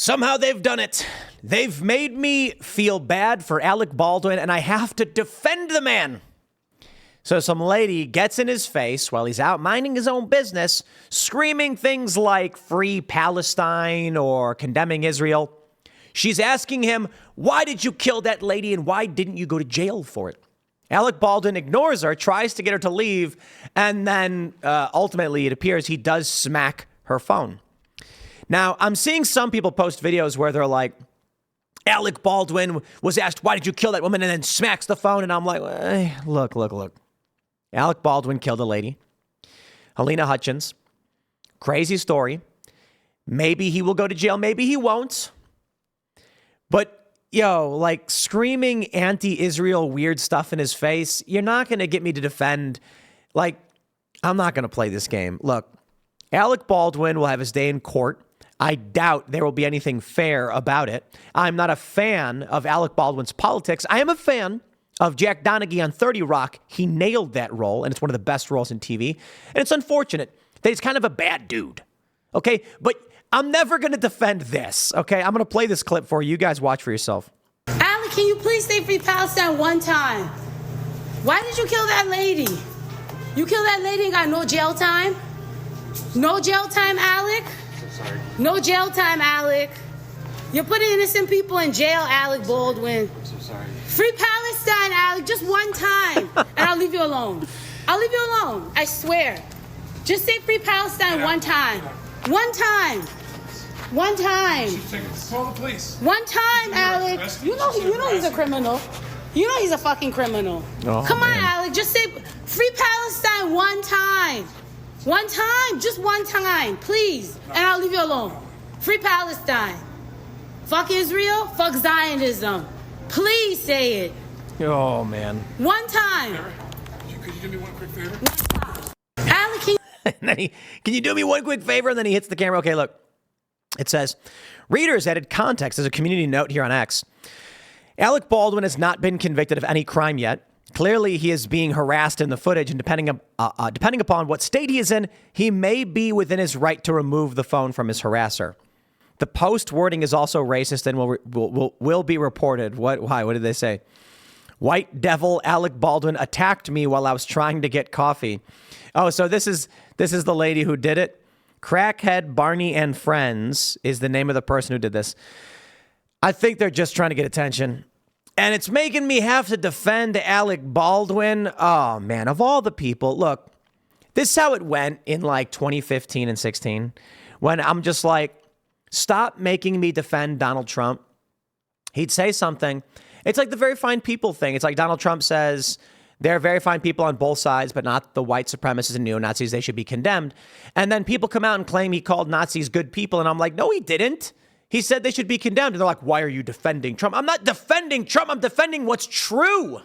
Somehow they've done it. They've made me feel bad for Alec Baldwin, and I have to defend the man. So some lady gets in his face while he's out minding his own business, screaming things like free Palestine or condemning Israel. She's asking him, why did you kill that lady and why didn't you go to jail for it? Alec Baldwin ignores her, tries to get her to leave, and then ultimately it appears he does smack her phone. Now, I'm seeing some people post videos where they're like, Alec Baldwin was asked, why did you kill that woman? And then smacks the phone. And I'm like, hey, look. Alec Baldwin killed a lady. Helena Hutchins. Crazy story. Maybe he will go to jail. Maybe he won't. But, like screaming anti-Israel weird stuff in his face, you're not going to get me to defend. I'm not going to play this game. Look, Alec Baldwin will have his day in court. I doubt there will be anything fair about it. I'm not a fan of Alec Baldwin's politics. I am a fan of Jack Donaghy on 30 Rock. He nailed that role, and it's one of the best roles in TV. And it's unfortunate that he's kind of a bad dude, okay? But I'm never going to defend this, okay? I'm going to play this clip for you. You guys watch for yourself. Alec, can you please say free Palestine one time? Why did you kill that lady? You killed that lady and got no jail time? No jail time, Alec? Sorry. No jail time, Alec. You're putting innocent people in jail, Alec Baldwin. I'm so sorry. Free Palestine, Alec, just one time, and I'll leave you alone. I'll leave you alone, I swear. Just say free Palestine one time. One time. One time. Call the police. One time, Alec. You know he's a criminal. You know he's a fucking criminal. Oh, Come on, man. Alec, just say free Palestine one time. One time, just one time, please. And I'll leave you alone. Free Palestine. Fuck Israel, fuck Zionism. Please say it. Oh, man. One time. Could you do me one quick favor? One time. Alec, Can you do me one quick favor? And then he hits the camera. Okay, look. It says, readers added context as a community note here on X. Alec Baldwin has not been convicted of any crime yet. Clearly, he is being harassed in the footage, and depending upon what state he is in, he may be within his right to remove the phone from his harasser. The post wording is also racist and will be reported. Why? What did they say? White devil Alec Baldwin attacked me while I was trying to get coffee. Oh, so this is the lady who did it. Crackhead Barney and Friends is the name of the person who did this. I think they're just trying to get attention. And it's making me have to defend Alec Baldwin. Oh, man, of all the people. Look, this is how it went in 2015 and 16 when I'm just like, stop making me defend Donald Trump. He'd say something. It's like the very fine people thing. It's like Donald Trump says there are very fine people on both sides, but not the white supremacists and neo-Nazis. They should be condemned. And then people come out and claim he called Nazis good people. And I'm like, no, he didn't. He said they should be condemned. And they're like, why are you defending Trump? I'm not defending Trump. I'm defending what's true.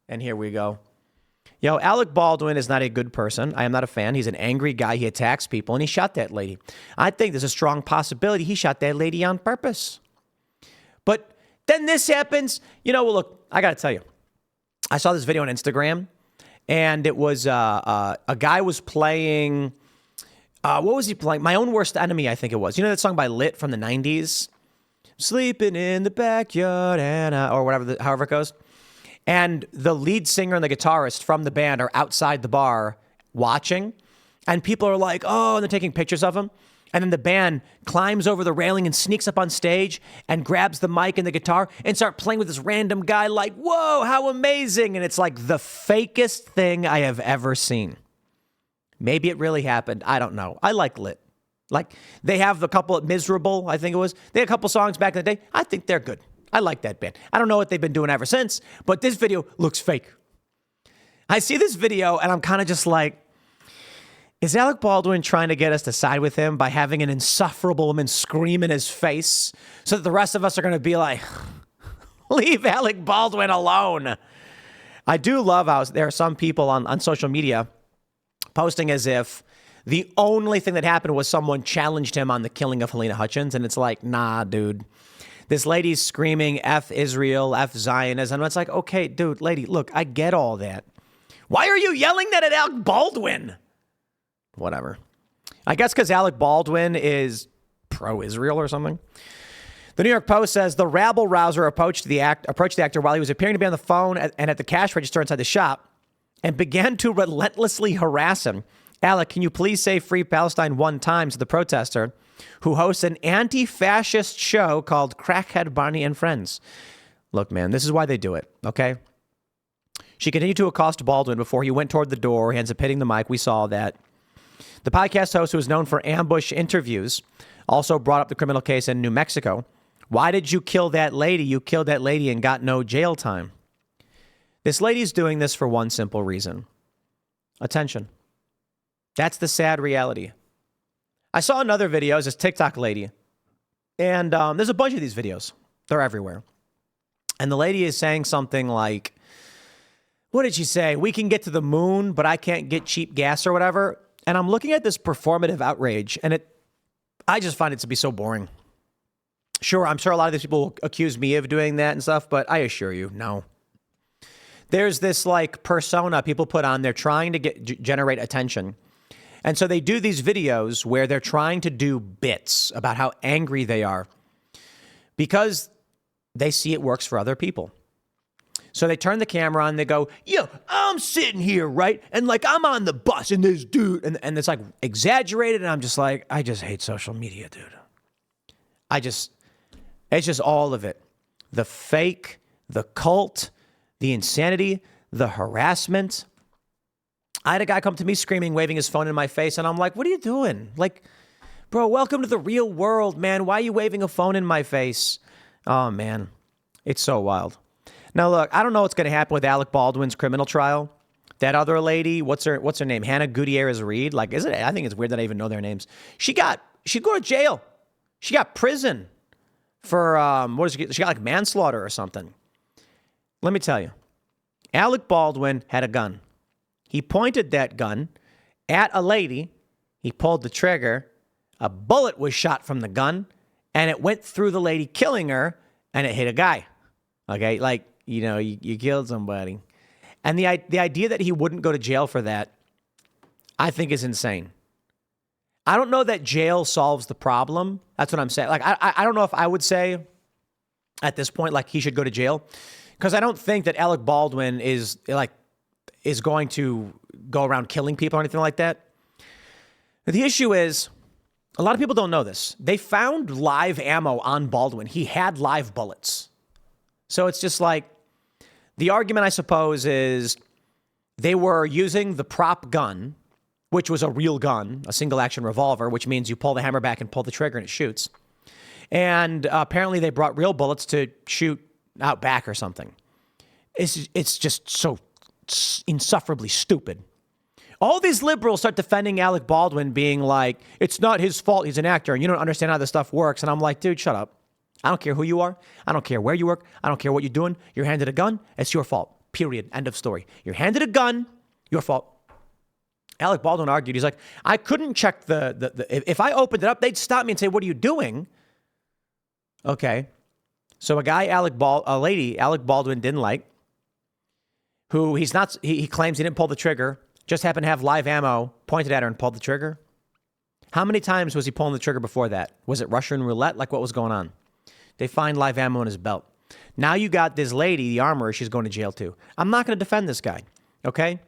And here we go. Alec Baldwin is not a good person. I am not a fan. He's an angry guy. He attacks people, and he shot that lady. I think there's a strong possibility he shot that lady on purpose. But then this happens. Look, I got to tell you. I saw this video on Instagram, and it was a guy was playing... what was he playing? My Own Worst Enemy, I think it was. You know that song by Lit from the 90s? Sleeping in the backyard, or whatever, however it goes. And the lead singer and the guitarist from the band are outside the bar watching. And people are like, oh, and they're taking pictures of him. And then the band climbs over the railing and sneaks up on stage and grabs the mic and the guitar and start playing with this random guy like, whoa, how amazing. And it's like the fakest thing I have ever seen. Maybe it really happened. I don't know. I like Lit. They have a couple of Miserable, I think it was. They had a couple songs back in the day. I think they're good. I like that band. I don't know what they've been doing ever since, but this video looks fake. I see this video and I'm kind of just like, is Alec Baldwin trying to get us to side with him by having an insufferable woman scream in his face so that the rest of us are going to be like, leave Alec Baldwin alone? I do love how there are some people on social media posting as if the only thing that happened was someone challenged him on the killing of Helena Hutchins. And it's like, nah, dude. This lady's screaming F Israel, F Zionism. And it's like, okay, dude, lady, look, I get all that. Why are you yelling that at Alec Baldwin? Whatever. I guess because Alec Baldwin is pro-Israel or something. The New York Post says the rabble-rouser approached the actor while he was appearing to be on the phone and at the cash register inside the shop and began to relentlessly harass him. Alec, can you please say Free Palestine 1 time to the protester who hosts an anti-fascist show called Crackhead Barney and Friends? Look, man, this is why they do it, okay? She continued to accost Baldwin before he went toward the door. He ends up hitting the mic. We saw that. The podcast host, who is known for ambush interviews, also brought up the criminal case in New Mexico. Why did you kill that lady? You killed that lady and got no jail time. This lady's doing this for one simple reason. Attention. That's the sad reality. I saw another video. It's this TikTok lady. And there's a bunch of these videos. They're everywhere. And the lady is saying something like, what did she say? We can get to the moon, but I can't get cheap gas or whatever. And I'm looking at this performative outrage, and I just find it to be so boring. Sure, I'm sure a lot of these people will accuse me of doing that and stuff, but I assure you, no. There's this like persona people put on there trying to generate attention. And so they do these videos where they're trying to do bits about how angry they are because they see it works for other people. So they turn the camera on and they go, yo, I'm sitting here, right? And like, I'm on the bus and this dude, and it's like exaggerated. And I'm just like, I just hate social media, dude. It's just all of it. The fake, the cult, the insanity, the harassment. I had a guy come to me screaming, waving his phone in my face. And I'm like, what are you doing? Like, bro, welcome to the real world, man. Why are you waving a phone in my face? Oh, man. It's so wild. Now, look, I don't know what's going to happen with Alec Baldwin's criminal trial. That other lady, what's her name? Hannah Gutierrez Reed. Like, isn't it? I think it's weird that I even know their names. She go to jail. She got prison for, she got like manslaughter or something. Let me tell you, Alec Baldwin had a gun. He pointed that gun at a lady. He pulled the trigger. A bullet was shot from the gun, and it went through the lady, killing her, and it hit a guy. Okay, like, you know, you killed somebody. And the idea that he wouldn't go to jail for that, I think is insane. I don't know that jail solves the problem. That's what I'm saying. Like, I don't know if I would say at this point, like, he should go to jail. Because I don't think that Alec Baldwin is going to go around killing people or anything like that. The issue is, a lot of people don't know this. They found live ammo on Baldwin. He had live bullets. So it's just like, the argument, I suppose, is they were using the prop gun, which was a real gun, a single-action revolver, which means you pull the hammer back and pull the trigger and it shoots. And apparently they brought real bullets to shoot out back or something. It's just so insufferably stupid. All these liberals start defending Alec Baldwin, being like, it's not his fault, he's an actor, and you don't understand how this stuff works. And I'm like, dude, shut up. I don't care who you are. I don't care where you work. I don't care what you're doing. You're handed a gun. It's your fault. Period. End of story. You're handed a gun. Your fault. Alec Baldwin argued. He's like, I couldn't check if I opened it up, they'd stop me and say, what are you doing? Okay. So a lady Alec Baldwin didn't like, who he claims he didn't pull the trigger, just happened to have live ammo, pointed at her and pulled the trigger. How many times was he pulling the trigger before that? Was it Russian roulette? Like, what was going on? They find live ammo in his belt. Now you got this lady, the armorer, she's going to jail too. I'm not going to defend this guy, okay?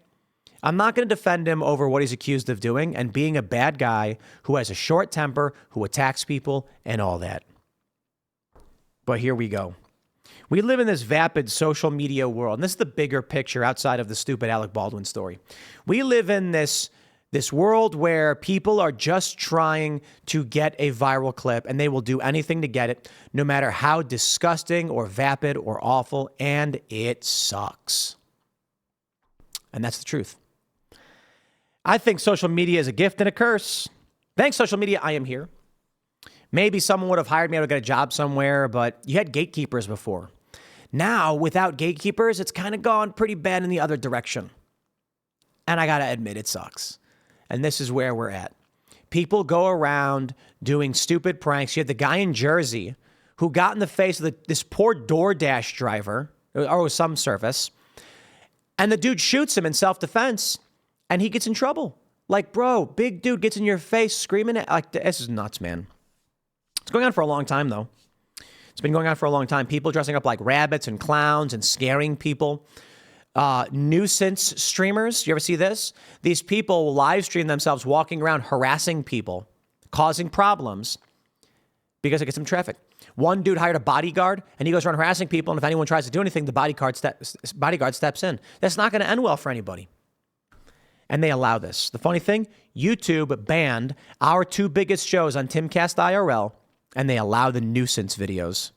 I'm not going to defend him over what he's accused of doing and being a bad guy who has a short temper, who attacks people, and all that. But here we go. We live in this vapid social media world, and this is the bigger picture outside of the stupid Alec Baldwin story. We live in this world where people are just trying to get a viral clip, and they will do anything to get it, no matter how disgusting or vapid or awful, and it sucks. And that's the truth. I think social media is a gift and a curse. Thanks, social media, I am here. Maybe someone would have hired me to get a job somewhere, but you had gatekeepers before. Now, without gatekeepers, it's kind of gone pretty bad in the other direction. And I got to admit, it sucks. And this is where we're at. People go around doing stupid pranks. You had the guy in Jersey who got in the face of this poor DoorDash driver, or some service, and the dude shoots him in self-defense, and he gets in trouble. Like, bro, big dude gets in your face screaming at, like, this is nuts, man. It's going on for a long time, though. It's been going on for a long time. People dressing up like rabbits and clowns and scaring people. Nuisance streamers. You ever see this? These people will live stream themselves walking around harassing people, causing problems because it gets them traffic. One dude hired a bodyguard and he goes around harassing people. And if anyone tries to do anything, the bodyguard steps in. That's not going to end well for anybody. And they allow this. The funny thing, YouTube banned our 2 biggest shows on Timcast IRL, and they allow the nuisance videos.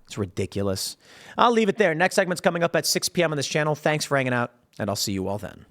It's ridiculous. I'll leave it there. Next segment's coming up at 6 p.m. on this channel. Thanks for hanging out, and I'll see you all then.